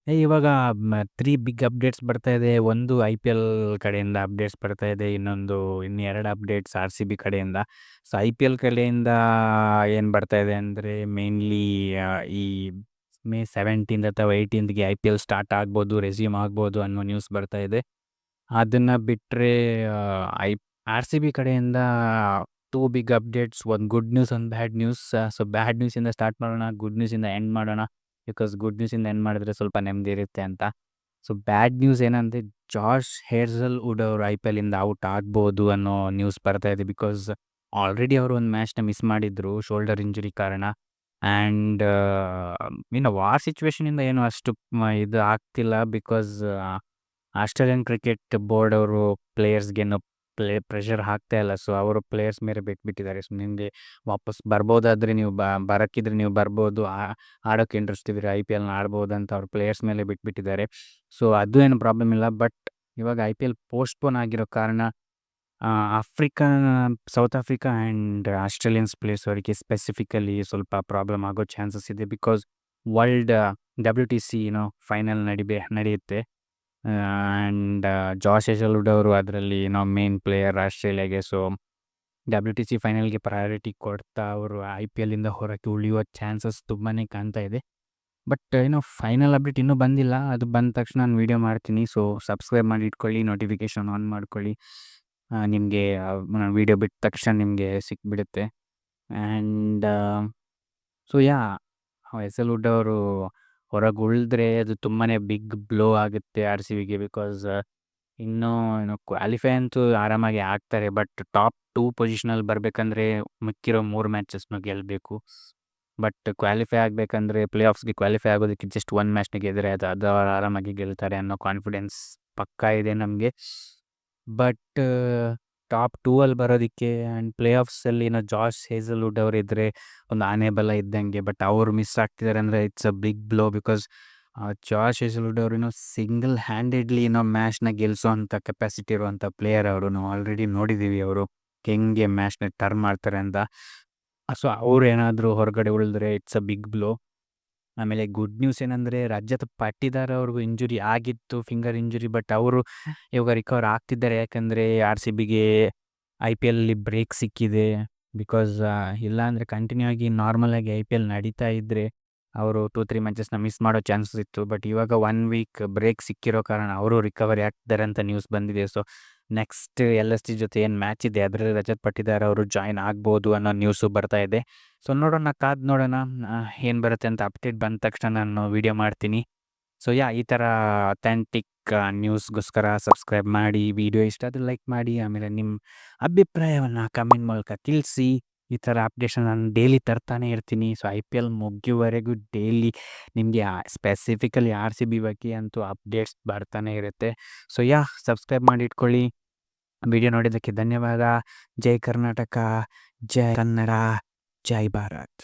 ಇವಾಗ 3 big updates ಬರ್ತಾ ಇದೆ. ಒಂದು ಐ-ಪಿ-ಎಲ್ ಕಡೆಯಿಂದ ಅಪ್ಡೇಟ್ಸ್ ಬರ್ತಾ ಇದೆ. ಇನ್ನು 2 ಅಪ್ಡೇಟ್ಸ್ ಆರ್-ಸಿ-ಬಿ ಕಡೆಯಿಂದ. ಸೊ, ಐ-ಪಿ-ಎಲ್ ಕಡೆಯಿಂದ ಏನು ಬರ್ತಾ ಇದೆ ಅಂದರೆ ಮೇನ್ಲಿ ಈ ಮೇ 17 ಅಥವಾ 18ಗೆ ಐ-ಪಿ-ಎಲ್ ಸ್ಟಾರ್ಟ್ ಆಗ್ಬೋದು, ರೆಸ್ಯೂಮ್ ಆಗ್ಬೋದು ಅನ್ನೋ ನ್ಯೂಸ್ ಬರ್ತಾ ಇದೆ. ಅದನ್ನ ಬಿಟ್ಟರೆ ಐ ಆರ್-ಸಿ-ಬಿ ಕಡೆಯಿಂದ 2 ಬಿಗ್ ಅಪ್ಡೇಟ್ಸ್. ಒಂದು ಗುಡ್ ನ್ಯೂಸ್, ಒಂದು ಬ್ಯಾಡ್ ನ್ಯೂಸ್. ಸೊ, ಬ್ಯಾಡ್ ನ್ಯೂಸಿಂದ ಸ್ಟಾರ್ಟ್ ಮಾಡೋಣ, ಗುಡ್ ನ್ಯೂಸಿಂದ ಎಂಡ್ ಮಾಡೋಣ. ಬಿಕಾಸ್ ಗುಡ್ ನ್ಯೂಸಿಂದ ಎಂಡ್ ಮಾಡಿದ್ರೆ ಸ್ವಲ್ಪ ನೆಮ್ಮದಿ ಇರುತ್ತೆ ಅಂತ. ಸೊ, ಬ್ಯಾಡ್ ನ್ಯೂಸ್ ಏನಂದರೆ ಜಾಶ್ ಹೇಜಲ್ವುಡ್ ಅವರು ಐ-ಪಿ-ಎಲ್ಲಿಂದ ಔಟ್ ಆಗ್ಬೋದು ಅನ್ನೋ ನ್ಯೂಸ್ ಬರ್ತಾ ಇದೆ. ಬಿಕಾಸ್ ಆಲ್ರೆಡಿ ಅವರು ಒಂದು ಮ್ಯಾಚ್ನ ಮಿಸ್ ಮಾಡಿದ್ರು ಶೋಲ್ಡರ್ ಇಂಜುರಿ ಕಾರಣ. ಆ್ಯಂಡ್ ಇನ್ನು ವಾರ್ ಸಿಚುವೇಶನಿಂದ ಏನು ಅಷ್ಟು ಇದು ಆಗ್ತಿಲ್ಲ. ಬಿಕಾಸ್ ಆಸ್ಟ್ರೇಲಿಯನ್ ಕ್ರಿಕೆಟ್ ಬೋರ್ಡ್ ಅವರು ಪ್ಲೇಯರ್ಸ್ಗೇನು ಪ್ರೆಷರ್ ಹಾಕ್ತಾ ಇಲ್ಲ. ಸೊ, ಅವರು ಪ್ಲೇಯರ್ಸ್ ಮೇಲೆ ಬಿಟ್ಬಿಟ್ಟಿದ್ದಾರೆ. ಸೊ, ನಿಮಗೆ ವಾಪಸ್ ಬರ್ಬೋದಾದರೆ ನೀವು ಬರೋಕ್ಕಿದ್ರೆ ನೀವು ಬರ್ಬೋದು, ಆಡೋಕ್ಕೆ ಇಂಟ್ರೆಸ್ಟ್ ಇದ್ದರೆ ಐ-ಪಿ-ಎಲ್ನ ಆಡ್ಬೋದು ಅಂತ ಅವ್ರ ಪ್ಲೇಯರ್ಸ್ ಮೇಲೆ ಬಿಟ್ಬಿಟ್ಟಿದ್ದಾರೆ. ಸೊ, ಅದು ಏನು ಪ್ರಾಬ್ಲಮ್ ಇಲ್ಲ. ಬಟ್ ಇವಾಗ ಐ-ಪಿ-ಎಲ್ ಪೋಸ್ಟ್ಪೋನ್ ಆಗಿರೋ ಕಾರಣ south Africa and Australians players ಅವರಿಗೆ ಸ್ಪೆಸಿಫಿಕಲಿ ಸ್ವಲ್ಪ ಪ್ರಾಬ್ಲಮ್ ಆಗೋ ಚಾನ್ಸಸ್ ಇದೆ. ಬಿಕಾಸ್ ವರ್ಲ್ಡ್ WTC ಫೈನಲ್ ನಡೆಯುತ್ತೆ. ಆ್ಯಂಡ್ ಜಾಶ್ ಹೇಜಲ್ವುಡ್ ಅವರು ಅದರಲ್ಲಿ ಮೇನ್ ಪ್ಲೇಯರ್ ಆಸ್ಟ್ರೇಲಿಯಾಗೆ. ಸೊ, WTC ಫೈನಲ್ಗೆ ಪ್ರಯಾರಿಟಿ ಕೊಡ್ತಾ ಅವರು ಐ-ಪಿ-ಎಲ್ಲಿಂದ ಹೊರಗೆ ಉಳಿಯುವ ಚಾನ್ಸಸ್ ತುಂಬಾ ಕಾಣ್ತಾ ಇದೆ. ಬಟ್ ಫೈನಲ್ ಅಪ್ಡೇಟ್ ಇನ್ನೂ ಬಂದಿಲ್ಲ. ಅದು ಬಂದ ತಕ್ಷಣ ನಾನು ವೀಡಿಯೋ ಮಾಡ್ತೀನಿ. ಸೊ, ಸಬ್ಸ್ಕ್ರೈಬ್ ಮಾಡಿ ಇಟ್ಕೊಳ್ಳಿ, ನೋಟಿಫಿಕೇಷನ್ ಆನ್ ಮಾಡ್ಕೊಳ್ಳಿ. ನಿಮಗೆ ನಾನು ವೀಡಿಯೋ ಬಿಟ್ಟ ತಕ್ಷಣ ನಿಮಗೆ ಸಿಕ್ಬಿಡುತ್ತೆ. ಆ್ಯಂಡ್ ಸೊ ಹೇಜಲ್ವುಡ್ ಅವರು ಹೊರಗೆ ಉಳಿದ್ರೆ ಅದು ತುಂಬಾ ಬಿಗ್ ಬ್ಲೋ ಆಗುತ್ತೆ ಆರ್-ಸಿ-ಬಿಗೆ. ಬಿಕಾಸ್ ಇನ್ನೂ ಕ್ವಾಲಿಫೈ ಅಂತೂ ಆರಾಮಾಗಿ ಆಗ್ತಾರೆ. ಬಟ್ ಟಾಪ್ 2 ಪೊಸಿಷನಲ್ಲಿ ಬರಬೇಕಂದ್ರೆ ಮಿಕ್ಕಿರೋ 3 ಮ್ಯಾಚಸ್ನು ಗೆಲ್ಲಬೇಕು. ಬಟ್ ಕ್ವಾಲಿಫೈ ಆಗಬೇಕಂದ್ರೆ ಪ್ಲೇ-ಆಫ್ಸ್ಗೆ ಕ್ವಾಲಿಫೈ ಆಗೋದಕ್ಕೆ ಜಸ್ಟ್ 1 ಮ್ಯಾಚ್ನ ಗೆದ್ದರೆ ಅದು ಆರಾಮಾಗಿ ಗೆಲ್ತಾರೆ ಅನ್ನೋ ಕಾನ್ಫಿಡೆನ್ಸ್ ಪಕ್ಕಾ ಇದೆ ನಮಗೆ. ಬಟ್ ಟಾಪ್ 2ಅಲ್ಲಿ ಬರೋದಕ್ಕೆ ಆ್ಯಂಡ್ ಪ್ಲೇ-ಆಫ್ಸಲ್ಲಿ ಜಾಶ್ ಹೇಜಲ್ವುಡ್ ಅವರಿದ್ದರೆ ಒಂದು ಆನೆ ಬಲ ಇದ್ದಂಗೆ. ಬಟ್ ಅವರು ಮಿಸ್ ಆಗ್ತಿದ್ದಾರೆ ಅಂದರೆ it's a big blow. Because Josh Hazlewood ಅವರು ಸಿಂಗಲ್ ಹ್ಯಾಂಡೆಡ್ಲಿ ಮ್ಯಾಚ್ನ ಗೆಲ್ಲಿಸೋವಂಥ ಕೆಪಾಸಿಟಿ ಇರುವಂಥ ಪ್ಲೇಯರ್ ಅವರು. ನಾವು ಆಲ್ರೆಡಿ ನೋಡಿದ್ದೀವಿ ಅವರು ಹೆಂಗೆ ಮ್ಯಾಚ್ನ ಟರ್ನ್ ಮಾಡ್ತಾರೆ ಅಂತ. ಸೊ, ಅವ್ರು ಏನಾದರೂ ಹೊರಗಡೆ ಉಳಿದ್ರೆ ಇಟ್ಸ್ ಅ ಬಿಗ್ ಬ್ಲೋ. ಆಮೇಲೆ ಗುಡ್ ನ್ಯೂಸ್ ಏನಂದರೆ ರಜತ್ ಪಾಟಿದಾರ್ ಅವ್ರಿಗೂ ಇಂಜುರಿ ಆಗಿತ್ತು, ಫಿಂಗರ್ ಇಂಜುರಿ. ಬಟ್ ಅವರು ಇವಾಗ ರಿಕವರ್ ಆಗ್ತಿದ್ದಾರೆ. ಯಾಕಂದರೆ ಆರ್-ಸಿ-ಬಿಗೆ ಐ-ಪಿ-ಎಲ್ಲಿ ಬ್ರೇಕ್ ಸಿಕ್ಕಿದೆ. ಬಿಕಾಸ್ ಇಲ್ಲಾಂದರೆ ಕಂಟಿನ್ಯೂ ಆಗಿ ನಾರ್ಮಲಾಗಿ ಐ-ಪಿ-ಎಲ್ ನಡೀತಾ ಇದ್ದರೆ ಅವರು 2-3 ಮ್ಯಾಚಸ್ನ ಮಿಸ್ ಮಾಡೋ ಚಾನ್ಸಸ್ ಇತ್ತು. ಬಟ್ ಇವಾಗ 1 ವೀಕ್ ಬ್ರೇಕ್ ಸಿಕ್ಕಿರೋ ಕಾರಣ ಅವರು ರಿಕವರಿ ಆಗ್ತಾರೆ ಅಂತ ನ್ಯೂಸ್ ಬಂದಿದೆ. ಸೊ, ನೆಕ್ಸ್ಟ್ LSG ಜೊತೆ ಏನು ಮ್ಯಾಚ್ ಇದೆ ಅದರಲ್ಲಿ ರಜತ್ ಪಾಟಿದಾರ್ ಅವರು ಜಾಯ್ನ್ ಆಗ್ಬೋದು ಅನ್ನೋ ನ್ಯೂಸು ಬರ್ತಾ ಇದೆ. ಸೊ, ನೋಡೋಣ, ಕಾದು ನೋಡೋಣ ಏನು ಬರುತ್ತೆ ಅಂತ. ಅಪ್ಡೇಟ್ ಬಂದ ತಕ್ಷಣ ನಾನು ವೀಡಿಯೋ ಮಾಡ್ತೀನಿ. ಸೊ, ಈ ಥರ ಅಥೆಂಟಿಕ್ ನ್ಯೂಸ್ಗೋಸ್ಕರ ಸಬ್ಸ್ಕ್ರೈಬ್ ಮಾಡಿ. ವಿಡಿಯೋ ಇಷ್ಟ ಆದರೆ ಲೈಕ್ ಮಾಡಿ. ಆಮೇಲೆ ನಿಮ್ಮ ಅಭಿಪ್ರಾಯವನ್ನು ಕಮೆಂಟ್ ಮೂಲಕ ತಿಳಿಸಿ. ಈ ಥರ ಅಪ್ಡೇಟ್ನ ನಾನು ಡೈಲಿ ತರ್ತಾನೆ ಇರ್ತೀನಿ. ಸೊ, ಐ-ಪಿ-ಎಲ್ ಮುಗಿಯುವವರೆಗೂ ಡೈಲಿ ನಿಮಗೆ ಸ್ಪೆಸಿಫಿಕಲಿ ಆರ್-ಸಿ-ಬಿ ಬಗ್ಗೆ ಅಂತೂ ಅಪ್ಡೇಟ್ಸ್ ಬರ್ತಾನೆ ಇರುತ್ತೆ. ಸೊ, ಸಬ್ಸ್ಕ್ರೈಬ್ ಮಾಡಿ ಇಟ್ಕೊಳ್ಳಿ. ವಿಡಿಯೋ ನೋಡಿದ್ದಕ್ಕೆ ಧನ್ಯವಾದ. ಜೈ ಕರ್ನಾಟಕ, ಜೈ ಕನ್ನಡ, ಜೈ ಭಾರತ್.